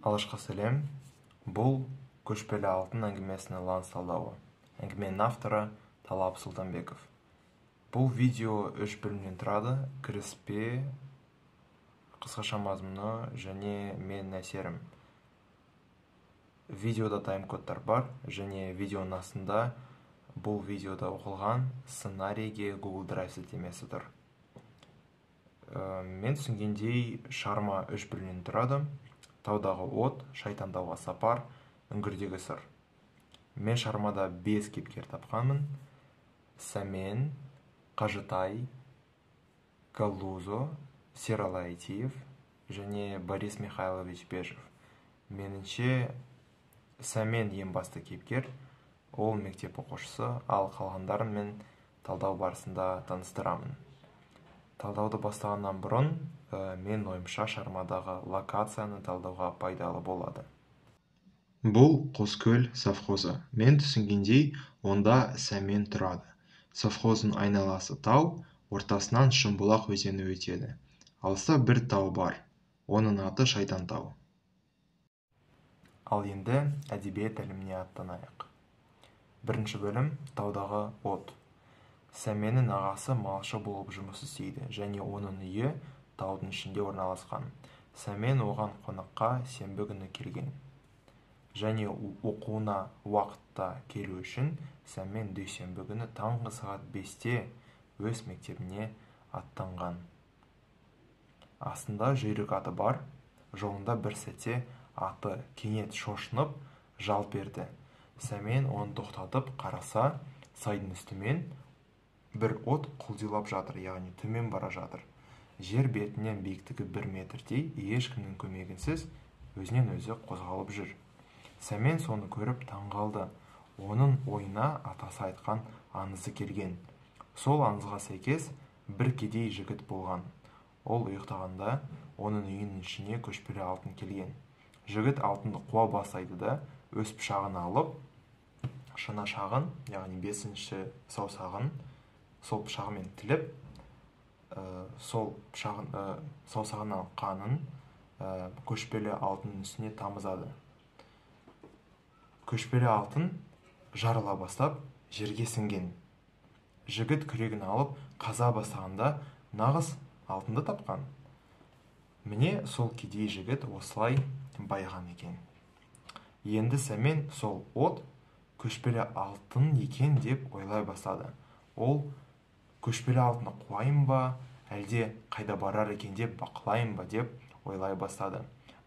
Алышқа сәлем. Бұл көшпелі алтын әңгімесінің ланс талдауы. Әңгіменің авторы Талап Сұлтанбеков. Бұл видео 3 бөлімнен тұрады. Кіріспе, қысқаша мазмұны және мен әсерім. Видеода тайм-кодтар бар және видеоның астында бұл видеода оқылған сценарийге Google Drive сілтемесі тұр. Мен түсінгендей шығарма 3 бөлімнен тұрады. Таудағы от, шайтандауға сапар, үңгірдегі сыр. Мен шығармада 5 кейіпкер тапқанмын. Сәмен, Қажытай, Галузо, Сералы Айтиев және Борис Михайлович Бежев. Меніңше, Сәмен ең басты кейіпкер, ол мектеп оқушысы, ал қалғандарын мен талдау барысында таныстырамын. Талдауды бастағаннан бұрын, мен ойымша шығармадағы локацияны талдауға пайдалы болады. Бұл Қоскөл совхозы. Мен түсінгендей, онда Сәмен тұрады. Совхоздың айналасы тау, ортасынан Шымбұлақ өзені өтеді. Алыста бір тау бар, оның аты Шайтантау. Ал енді әдебиет іліміне аттанайық. Бірінші бөлім таудағы от. Сәменнің ағасы малшы болып жұмыс істейді және оның үйі таудың ішінде орналасқан. Сәмен оған қонаққа сенбі күні келген. Және оқуына уақытта келу үшін Сәмен дүйсенбі күні таңғы сағат 5-те өз мектебіне аттанған. Астында жүйрік аты бар. Жолында бір сәтте аты кенет шошынып жалт берді. Сәмен оны тоқтатып қараса, сайдың үстімен бір от құлдилап жатыр, яғни төмен бара жатыр. Жер бетінен биіктігі 1 метрдей, ешкімнің көмегінсіз өзінен өзі қозғалып жүр. Сәмен соны көріп таңғалды. Оның ойына атасы айтқан аңызы келген. Сол аңызға сәйкес бір кедей жігіт болған. Ол ұйықтағанда оның үйінің ішіне көшпелі алтын келген. Жігіт алтынды қуа бастайды да, өз пышағын алып, шынашағын, яғни 5-ші саусағын, сол пышағымен тіліп, сол саусағынан қанын көшпелі алтынның үстіне тамызады. Көшпелі алтын жарыла бастап, жерге сіңген. Жігіт күрегін алып, қаза бастағанда нағыз алтынды тапқан. Міне сол кедей жігіт осылай байыған екен. Енді Сәмен сол от көшпелі алтын екен деп ойлай бастады. Ол көшпелі алтынды қуайын ба, әлде қайда барар екен деп бақылайын ба деп ойлай бастады.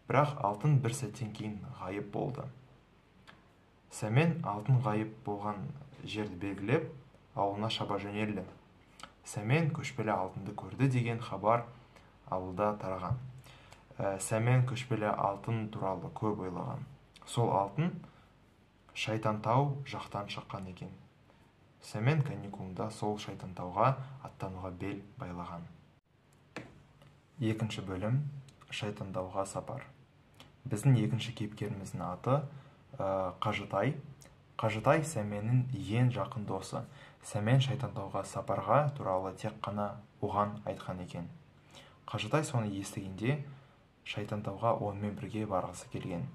Бірақ алтын бір сәттен кейін ғайып болды. Сәмен алтын ғайып болған жерді белгілеп, ауылына шаба жөнелді. Сәмен көшпелі алтынды көрді деген хабар ауылда тараған. Сәмен көшпелі алтын туралы көп ойлаған. Сол алтын Шайтантау жақтан шыққан екен. Сәмен каникулында сол Шайтантауға аттануға бел байлаған. Екінші бөлім Шайтантауға сапар. Біздің екінші кейіпкеріміздің аты Қажытай. Қажытай Сәменнің ең жақын досы. Сәмен Шайтантауға сапарға туралы тек қана оған айтқан екен. Қажытай соны естігенде Шайтантауға онымен бірге барғысы келген.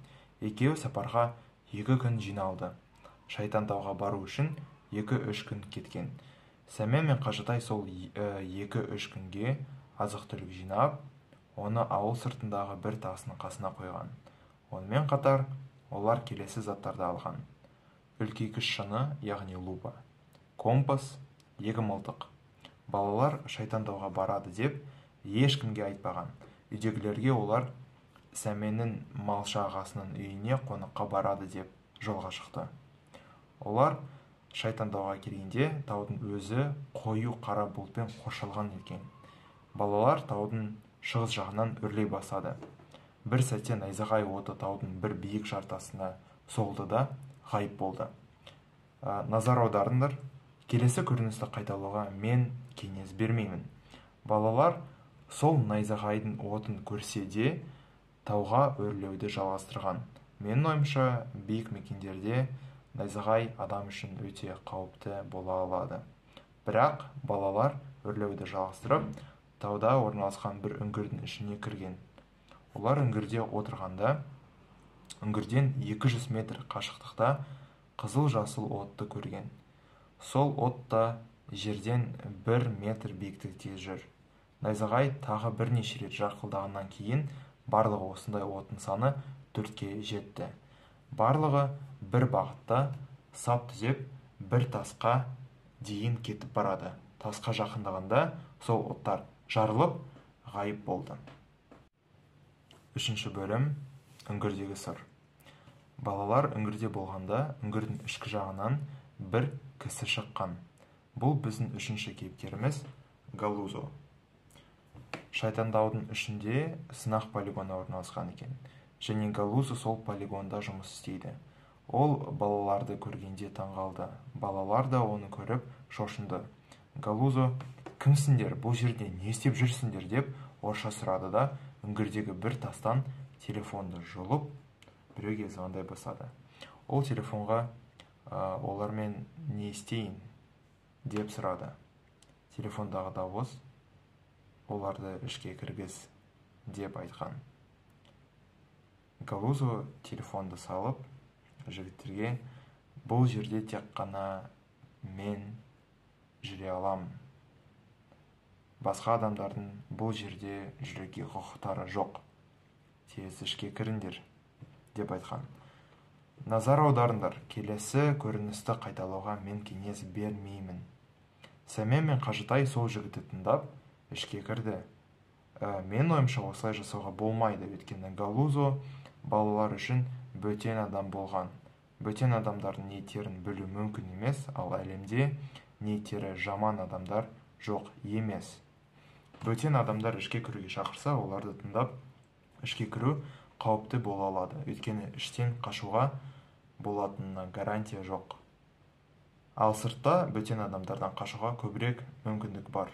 Екеуі сапарға 2 күн жиналды. Шайтантауға бару үшін 2-3 күн кеткен. Сәмен мен Қажытай сол 2-3 күнге азық-түлік жинап, оны ауыл сыртындағы бір тасының қасына қойған. Онымен қатар олар келесі заттарды алған. Үлкейгіш шыны, яғни лупа, компас, 2 мылтық. Балалар Шайтантауға барады деп ешкімге айтпаған. Үйдегілерге олар Сәменнің малшы ағасының үйіне қонаққа барады деп жолға шықты. Олар Шайтантауға келгенде таудың өзі қою қара бұлтпен қоршалған екен. Балалар таудың шығыс жағынан үрлей бастады. Бір сәтте найзағай оты таудың бір биік жартасына соғылды да ғайып болды. Назар аударыңдар, келесі көріністі қайталауға мен кеңес бермеймін. Балалар сол найзағайдың отын көрсе де тауға өрлеуді жалғастырған. Менің ойымша, биік мекендерде найзағай адам үшін өте қауіпті бола алады. Бірақ балалар өрлеуді жалғастырып, тауда орналасқан бір үңгірдің ішіне кірген. Олар үңгірде отырғанда үңгірден 200 метр қашықтықта қызыл-жасыл отты көрген. Сол от та жерден 1 метр биіктікте жүр. Найзағай тағы бірнеше рет жарқылдағаннан кейін барлығы осындай оттың саны 4-ке жетті. Барлығы бір бағытта сап түзеп бір тасқа дейін кетіп барады. Тасқа жақындағанда сол оттар жарылып ғайып болды. 3-ші бөлім – үңгірдегі сыр. Балалар үңгірде болғанда, үңгірдің ішкі жағынан бір кісі шыққан. Бұл біздің 3-ші кейіпкеріміз Галузо. Шайтандаудың ішінде сынақ полигоны орналасқан екен. Және Галузо сол полигонда жұмыс істейді. Ол балаларды көргенде таңғалды. Балалар да оны көріп шошынды. Галузо, кімсіңдер, бұл жерде не істеп жүрсіңдер деп орысша сұрады да, үңгірдегі бір тастан телефонды жұлып, біреуге звондай бастады. Ол телефонға олармен не істейін деп сұрады. Телефондағы дауыс оларды ішке кіргіз деп айтқан. Галузо телефонды салып, жігіттерге бұл жерде тек қана мен жүре алам. Басқа адамдардың бұл жерде жүруге құқықтары жоқ. Тез ішке кіріңдер деп айтқан. Назар аударыңдар, келесі көріністі қайталауға мен кеңес бермеймін. Сәмен мен Қажытай сол жігітті тыңдап, ішке кірді. Мен ойымша осылай жасауға болмайды, өйткені Галузо балалар үшін бөтен адам болған. Бөтен адамдардың ниеттерін білу мүмкін емес, ал әлемде ниеттері жаман адамдар жоқ емес. Бөтен адамдар ішке кіруге шақырса, оларды тыңдап, ішке кіру қауіпті бола алады, өйткені іштен қашуға болатынына гарантия жоқ. Ал сыртта бөтен адамдардан қашуға көбірек мүмкіндік бар.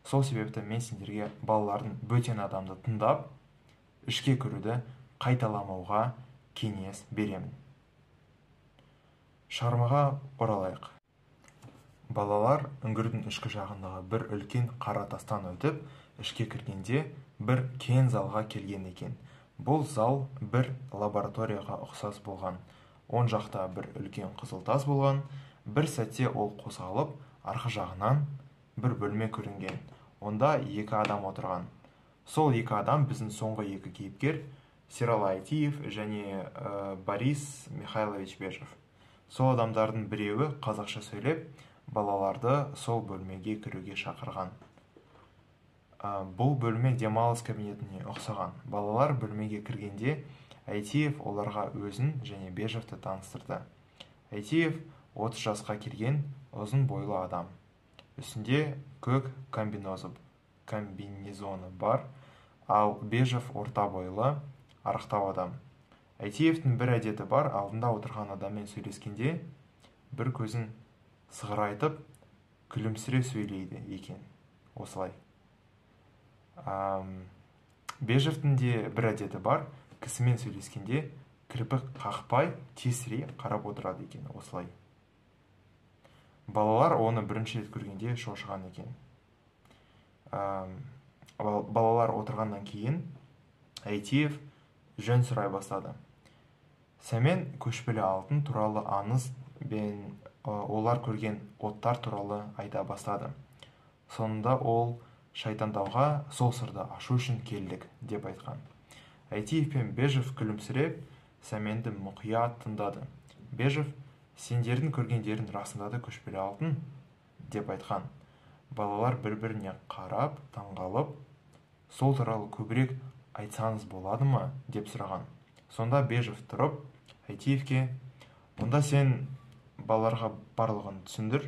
Сол себепті мен сендерге балалардың бөтен адамды тыңдап, ішке кіруді қайталамауға кеңес беремін. Шығармаға оралайық. Балалар үңгірдің ішкі жағындағы бір үлкен қара тастан өтіп, ішке кіргенде бір кең залға келген екен. Бұл зал бір лабораторияға ұқсас болған. Оң жақта бір үлкен қызыл тас болған. Бір сәтте ол қозғалып, арғы жағынан бір бөлме көрінген. Онда 2 адам отырған. Сол 2 адам біздің соңғы 2 кейіпкер Сералы Айтиев және Борис Михайлович Бежев. Сол адамдардың біреуі қазақша сөйлеп, балаларды сол бөлмеге кіруге шақырған. Бұл бөлме демалыс кабинетіне ұқсаған. Балалар бөлмеге кіргенде Айтиев оларға өзін және Бежевті таныстырды. Айтиев 30 жасқа келген ұзын бойлы адам. Үстінде көк комбинезоны бар, ал Бежев орта бойлы, арықтау адам. Айтиевтің бір әдеті бар, алдында отырған адаммен сөйлескенде бір көзін сығырайтып, күлімсіре сөйлейді екен. Осылай. Бежевтің де бір әдеті бар, кісімен сөйлескенде кірпік қақпай, тесіре қарап отырады екен. Осылай. Балалар оны бірінші рет көргенде шошыған екен. Балалар отырғаннан кейін Айтиев жөн сұрай бастады. Сәмен көшпелі алтын туралы аңыз бен олар көрген оттар туралы айта бастады. Сонында ол шайтандауға сол сырды ашу үшін келдік деп айтқан. Айтиев пен Бежев күлімсіреп, Сәменді мұқият тыңдады. Бежев, сендердің көргендерін расында да көшпелі алтын деп айтқан. Балалар бір-біріне қарап, таңғалып, сол туралы көбірек айтсаңыз болады ма деп сұраған. Сонда Бежев тұрып, Айтиевке, онда сен балаларға барлығын түсіндір,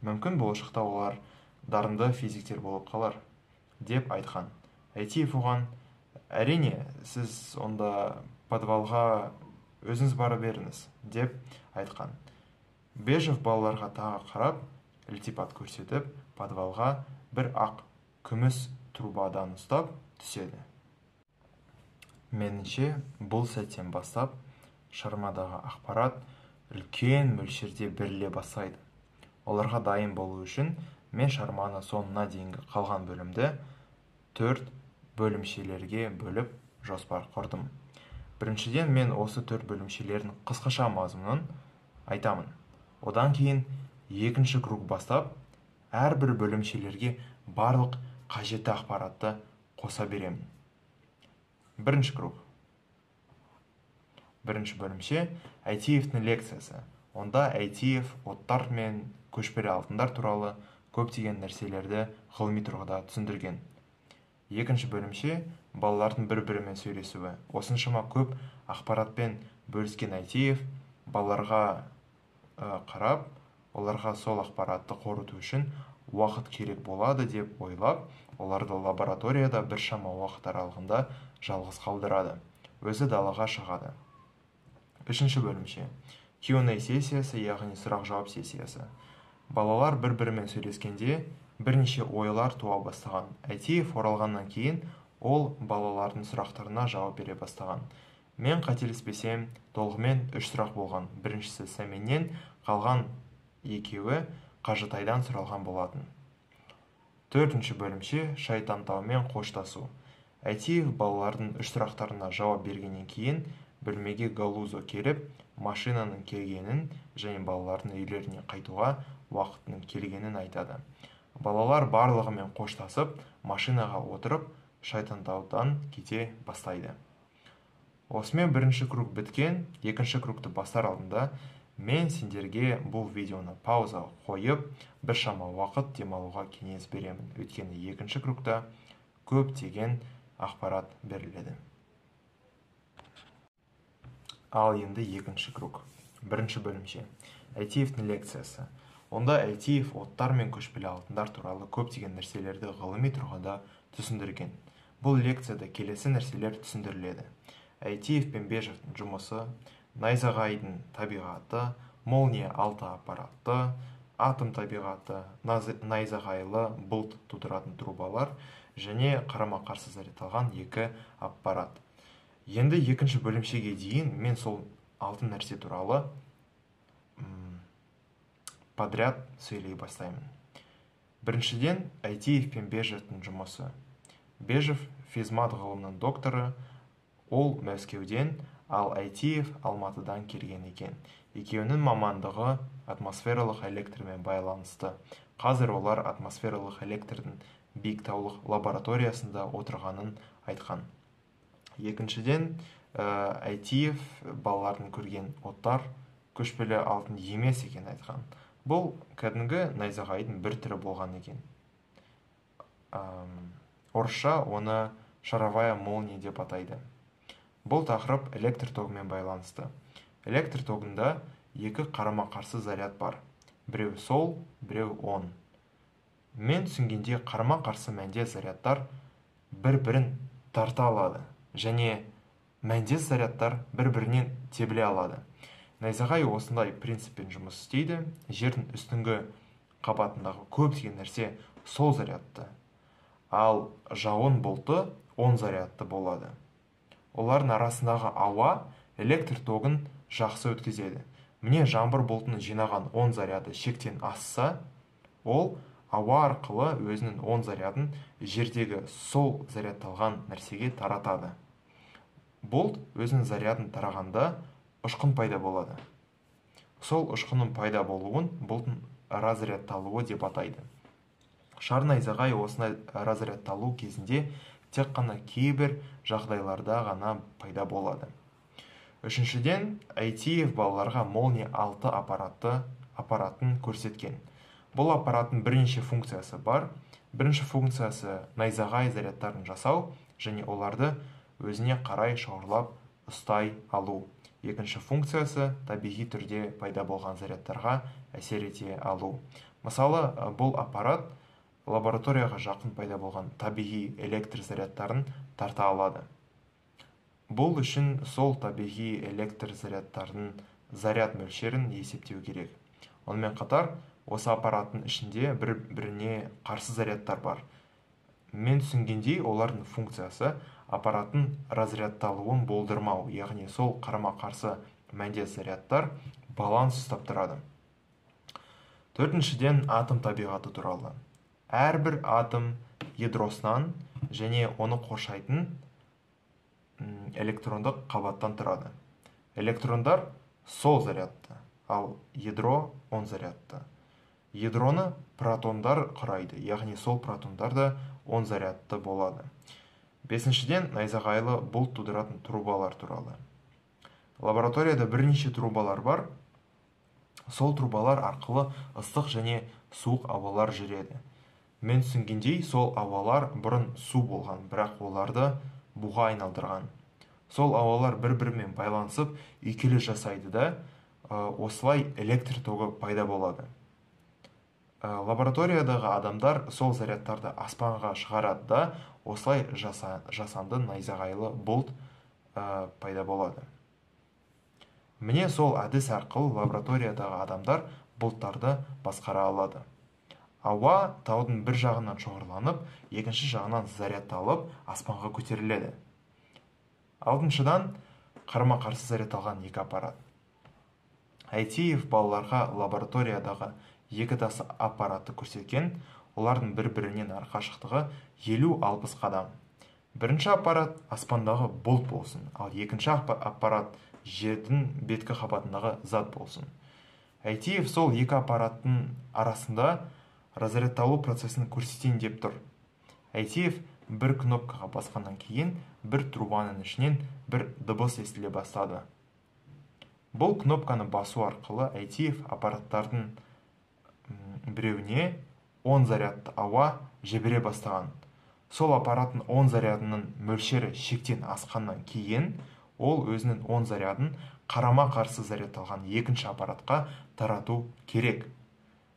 мүмкін болашақта олар дарынды физиктер болып қалар деп айтқан. Айтиев оған, әрине, сіз онда подвалға өзіңіз бара беріңіз деп айтқан. Бежев балаларға тағы қарап, ілтипат көрсетіп, подвалға бір ақ күміс трубадан ұстап түседі. Меніңше, бұл сәттен бастап шығармадағы ақпарат үлкен мөлшерде беріле бастайды. Оларға дайын болу үшін мен шығарманы соңына дейінгі қалған бөлімді 4 бөлімшелерге бөліп жоспар құрдым. Біріншіден, мен осы 4 бөлімшелердің қысқаша мазмұнын айтамын. Одан кейін екінші круг бастап, әрбір бөлімшелерге барлық қажетті ақпаратты қоса беремін. Бірінші круг. Бірінші бөлімше Әйтиевтің лекциясы. Онда Әйтиев оттар мен көшпелі алтындар туралы көптеген нәрселерді ғылыми тұрғыда түсіндірген. Екінші бөлімше балалардың бір-бірімен сөйлесуі. Осыншама көп ақпаратпен бөліскен Әйтиев балаларға қарап, оларға сол ақпаратты қорыту үшін уақыт керек болады деп ойлап, оларды лабораторияда біршама уақыт аралығында жалғыз қалдырады. Өзі далаға шығады. Үшінші бөлімше Q&A сессиясы, яғни сұрақ-жауап сессиясы. Балалар бір-бірімен сөйлескенде бірнеше ойлар туа бастаған. Әйтиев оралғаннан кейін ол балалардың сұрақтарына жауап бере бастаған. Мен қателеспесем, толығымен 3 сұрақ болған. Біріншісі Сәменнен, қалған екеуі Қажытайдан сұралған болатын. Төртінші бөлімше Шайтантаумен қоштасу. Әйтиев балалардың 3 сұрақтарына жауап бергеннен кейін бөлмеге Галузо келіп, машинаның келгенін және балалардың үйлеріне қайтуға уақытының келгенін айтады. Балалар барлығымен қоштасып, машинаға отырып, Шайтантаудан кете бастайды. Осымен бірінші круг біткен, екінші кругты бастар алдында мен сендерге бұл видеоны пауза қойып, біршама уақыт демалуға кеңес беремін. Өйткені екінші кругта көптеген ақпарат беріледі. Ал енді екінші круг. Бірінші бөлімше Әйтиевтің лекциясы. Онда Әйтиев оттар мен көшпелі алтындар туралы көптеген нәрселерді ғылыми тұрғыда түсіндірген. Бұл лекцияда келесі нәрселер түсіндіріледі. Әйтиев пен Бежевтің жұмысы, найзағайдың табиғаты, молния алты аппараты, атом табиғаты, найзағайлы бұлт тудыратын трубалар және қарама-қарсы зарядталған 2 аппарат. Енді екінші бөлімшеге дейін мен сол 6 нәрсе туралы подряд сөйлей бастаймын. Біріншіден, Әйтиев пен Бежевтің жұмысы. Бежев физмат ғылымның докторы, ол Мәскеуден, ал Әйтиев Алматыдан келген екен. Екеуінің мамандығы атмосфералық электрмен байланысты. Қазір олар атмосфералық электрдің биіктаулық лабораториясында отырғанын айтқан. Екіншіден, Әйтиев балалардың көрген оттар көшпелі алтын емес екен айтқан. Бұл кәдімгі найзағайдың бір түрі болған екен. Орысша оны шаровая молния деп атайды. Бұл тақырып электр тогымен байланысты. Электр тогында 2 қарама-қарсы заряд бар. Біреу сол, біреу оң. Мен түсінгенде қарама-қарсы мәнде зарядтар бір-бірін тарта алады, және мәндес зарядтар бір-бірінен тебіле алады. Найзағай осындай принциппен жұмыс істейді. Жердің үстіңгі қабатындағы көптеген нәрсе сол зарядты, ал жауын бұлты оң зарядты болады. Олардың арасындағы ауа электр тогын жақсы өткізеді. Міне жаңбыр бұлтының жинаған оң заряды шектен асса, ол ауа арқылы өзінің оң зарядын жердегі сол зарядталған нәрсеге таратады. Бұлт өзінің зарядын тарағанда ұшқын пайда болады. Сол ұшқынның пайда болуын бұлттың разрядталуы деп атайды. Шар найзағай осындай разрядталу кезінде тек қана кейбір жағдайларда ғана пайда болады. Үшіншіден, Әйтиев балаларға молния 6 аппаратын көрсеткен. Бұл аппараттың бірнеше функциясы бар. Бірінші функциясы найзағай зарядтарын жасау және оларды өзіне қарай шауырлап ұстай алу. Екінші функциясы табиғи түрде пайда болған зарядтарға әсер ете алу. Мысалы, бұл аппарат лабораторияға жақын пайда болған табиғи электр зарядтарын тарта алады. Бұл үшін сол табиғи электр зарядтардың заряд мөлшерін есептеу керек. Онымен қатар, осы аппараттың ішінде бір-біріне қарсы зарядтар бар. Мен түсінгендей, олардың функциясы аппараттың разрядталуын болдырмау, яғни сол қарама-қарсы мәндес зарядтар баланс ұстап тұрады. Төртіншіден, атом табиғаты туралы. Әрбір атом ядросынан және оны қоршайтын электрондық қабаттан тұрады. Электрондар сол зарядты, ал ядро оң зарядты. Ядроны протондар құрайды, яғни сол протондар да оң зарядты болады. Бесіншіден, найзағайлы бұлт тудыратын трубалар туралы. Лабораторияда бірнеше трубалар бар. Сол трубалар арқылы ыстық және суық ауалар жүреді. Мен түсінгендей, сол ауалар бұрын су болған, бірақ оларды буға айналдырған. Сол ауалар бір-бірімен байланысып, үйкелі жасайды да, осылай электр тогы пайда болады. Лабораториядағы адамдар сол зарядтарды аспанға шығарады да, осылай жасанды найзағайлы бұлт пайда болады. Міне сол әдіс арқылы лабораториядағы адамдар бұлттарды басқара алады. Ауа таудың бір жағынан шоғырланып, екінші жағынан зарядталып, аспанға көтеріледі. Алтыншыдан, қарама-қарсы зарядталған екі аппарат. Әйтеев балаларға лабораториядағы екі тасы аппаратты көрсеткен, олардың бір-бірінен арақашықтығы 50-60 қадам. Бірінші аппарат аспандағы бұлт болсын, ал екінші аппарат жердің беткі қабатындағы зат болсын. Әйтеев сол екі аппараттың арасында разрядталу процесін көрсетейін деп тұр. Әйтеев бір кнопкаға басқаннан кейін бір трубаның ішінен бір дыбыс естіле бастады. Бұл кнопканы басу арқылы Әйтеев аппараттардың біреуіне 10 зарядты ауа жібере бастаған. Сол аппараттың 10 зарядының мөлшері шектен асқаннан кейін ол өзінің 10 зарядын қарама-қарсы зарядталған екінші аппаратқа тарату керек.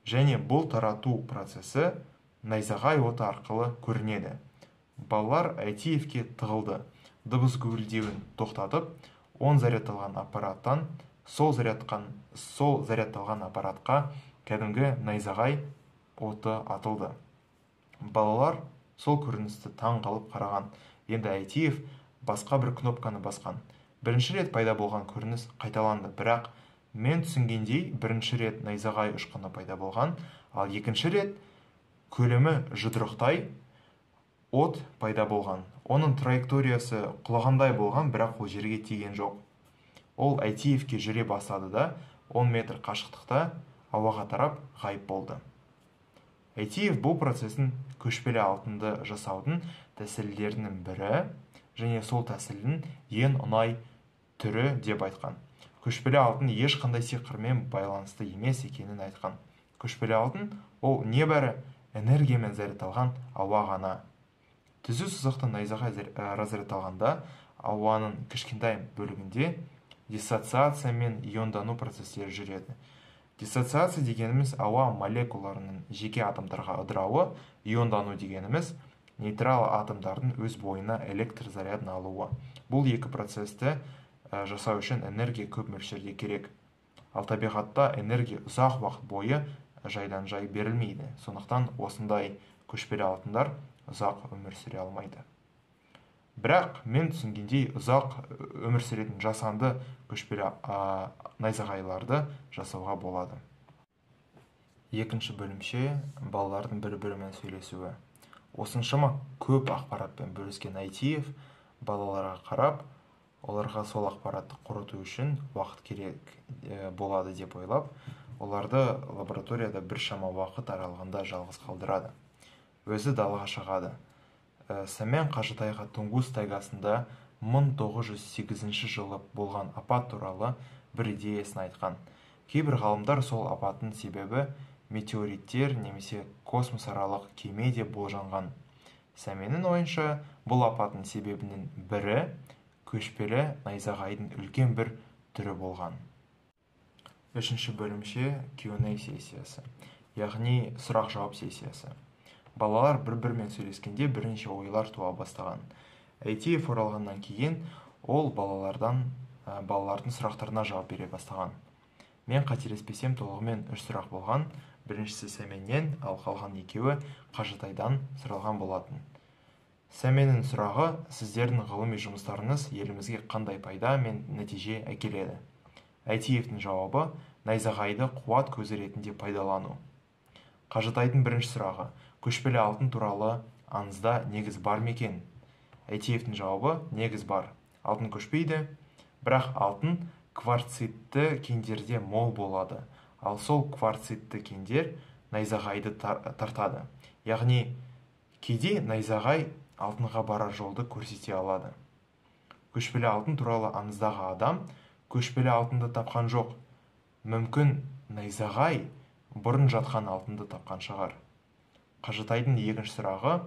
Және бұл тарату процесі найзағай оты арқылы көрінеді. Балалар Әйтеевке тығылды. Дыбыс гүрілдеуін тоқтатып, 10 зарядталған аппараттан сол зарядталған аппаратқа кәдімгі найзағай оты атылды. Балалар сол көріністі таң қалып қараған. Енді Әйтеев басқа бір кнопканы басқан. Бірінші рет пайда болған көрініс қайталанды, бірақ мен түсінгендей, бірінші рет найзағай ұшқыны пайда болған, ал екінші рет көлемі жұдырықтай от пайда болған. Оның траекториясы құлағандай болған, бірақ ол жерге тиген жоқ. Ол Әйтеевке жүре бастады да, 10 метр қашықтықта ауаға тарап ғайып болды. Әйтеев бұл процесін көшпелі алтынды жасаудың тәсілдерінің бірі, және сол тәсілдің ең оңай түрі деп айтқан. Көшпелі алтын ешқандай сиқырмен байланысты емес екенін айтқан. Көшпелі алтын ол небәрі энергиямен зарядталған ауа ғана. Түзу сызықты найзағай разрядталғанда ауаның кішкентай бөлігінде диссоциация мен иондану процестері жүреді. Диссоциация дегеніміз ауа молекулаларының жеке атомдарға ыдырауы, иондану дегеніміз нейтрал атомдардың өз бойына электр зарядын алуы. Бұл екі процесті жасау үшін энергия көп мөлшерде керек. Ал табиғатта энергия ұзақ уақыт бойы жайдан жай берілмейді. Сондықтан осындай көшпелі алтындар ұзақ өмір сүре алмайды. Бірақ мен түсінгендей ұзақ өмір сүретін жасанды көшпелі найзағайларды жасауға болады. Екінші бөлімше балалардың бір-бірімен сөйлесуі. Осыншама көп ақпаратпен бөліскен Әйтеев балаларға қарап, оларға сол ақпаратты қорыту үшін уақыт керек болады деп ойлап, оларды лабораторияда біршама уақыт аралығында жалғыз қалдырады. Өзі далаға шығады. Сәмен Қажытайға Тунгус тайгасында 1908 жылы болған апат туралы бір идеясын айтқан. Кейбір ғалымдар сол апаттың себебі метеориттер немесе космосаралық кеме деп болжанған. Сәменнің ойынша, бұл апаттың себебінің бірі көшпелі найзағайдың үлкен бір түрі болған. Үшінші бөлімше Q&A сессиясы, яғни сұрақ-жауап сессиясы. Балалар бір-бірімен сөйлескенде бірнеше ойлар туа бастаған. Әйтеев оралғаннан кейін ол балалардың сұрақтарына жауап бере бастаған. Мен қателеспесем толығымен 3 сұрақ болған. Біріншісі Сәменнен, ал қалған екеуі Қажытайдан сұралған болатын. Сәменнің сұрағы: сіздердің ғылыми жұмыстарыңыз елімізге қандай пайда мен нәтиже әкеледі? Әйтеевтің жауабы: найзағайды қуат көзі ретінде пайдалану. Қажытайдың бірінші сұрағы: көшпелі алтын туралы аңызда негіз бар ма екен? Әйтеевтің жауабы: негіз бар. алтын көшпейді, бірақ алтын кварцитті кендерде мол болады, ал сол кварцитті кендер найзағайды тартады. Яғни, кейде найзағай алтынға барар жолды көрсете алады. Көшпелі алтын туралы аңыздағы адам көшпелі алтынды тапқан жоқ. Мүмкін найзағай бұрын жатқан алтынды тапқан шығар. Қажытайдың екінші сұрағы: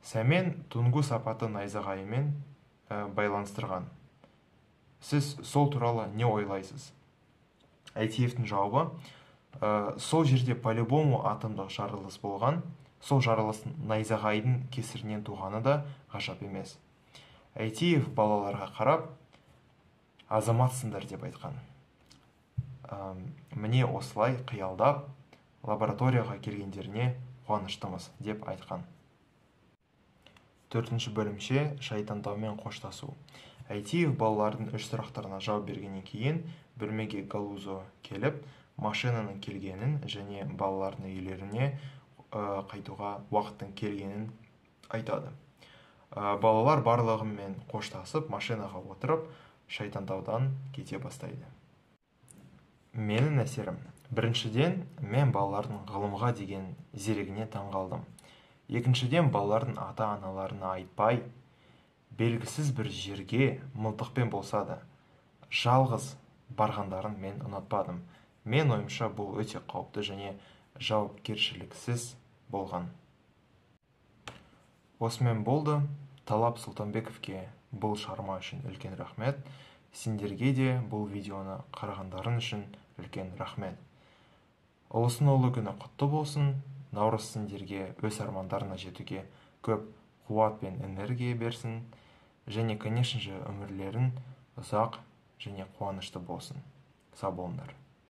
сәмен Тунгус апаты найзағайымен байланыстырған. Сіз сол туралы не ойлайсыз? Әйтиевтің жауабы: сол жерде по-любому атомдық жарылыс болған, сол жарылыс найзағайдың кесірінен туғаны да ғажап емес. Әйтиев балаларға қарап, азаматсыңдар деп айтқан. Міне осылай қиялдап, лабораторияға келгендеріне қуаныштымыз деп айтқан. Төртінші бөлімше шайтандаумен қоштасу. Әйтиев балалардың үш сұрақтарына жауап бергеннен кейін бөлмеге Галузо келіп, машинаның келгенін және балалардың үйлеріне қайтуға уақыттың келгенін айтады. Балалар барлығымен қоштасып, машинаға отырып, шайтандаудан кете бастайды. Менің әсерім: біріншіден, мен балалардың ғылымға деген зерегіне таңғалдым. Екіншіден, балалардың ата-аналарына айтпай, белгісіз бір жерге мылтықпен болса да жалғыз барғандарын мен ұнатпадым. Мен ойымша, бұл өте қауіпті және жауапкершіліксіз болған. Осымен болды. Талап Сұлтанбековке бұл шығарма үшін үлкен рахмет. Сендерге де бұл видеоны қарағандарың үшін үлкен рахмет. Ұлыстың ұлы күні құтты болсын. Наурыз сендерге өз армандарына жетуге көп қуат пен энергия берсін. Және, конечно же, өмірлерің ұзақ және қуанышты болсын. Сау болыңдар.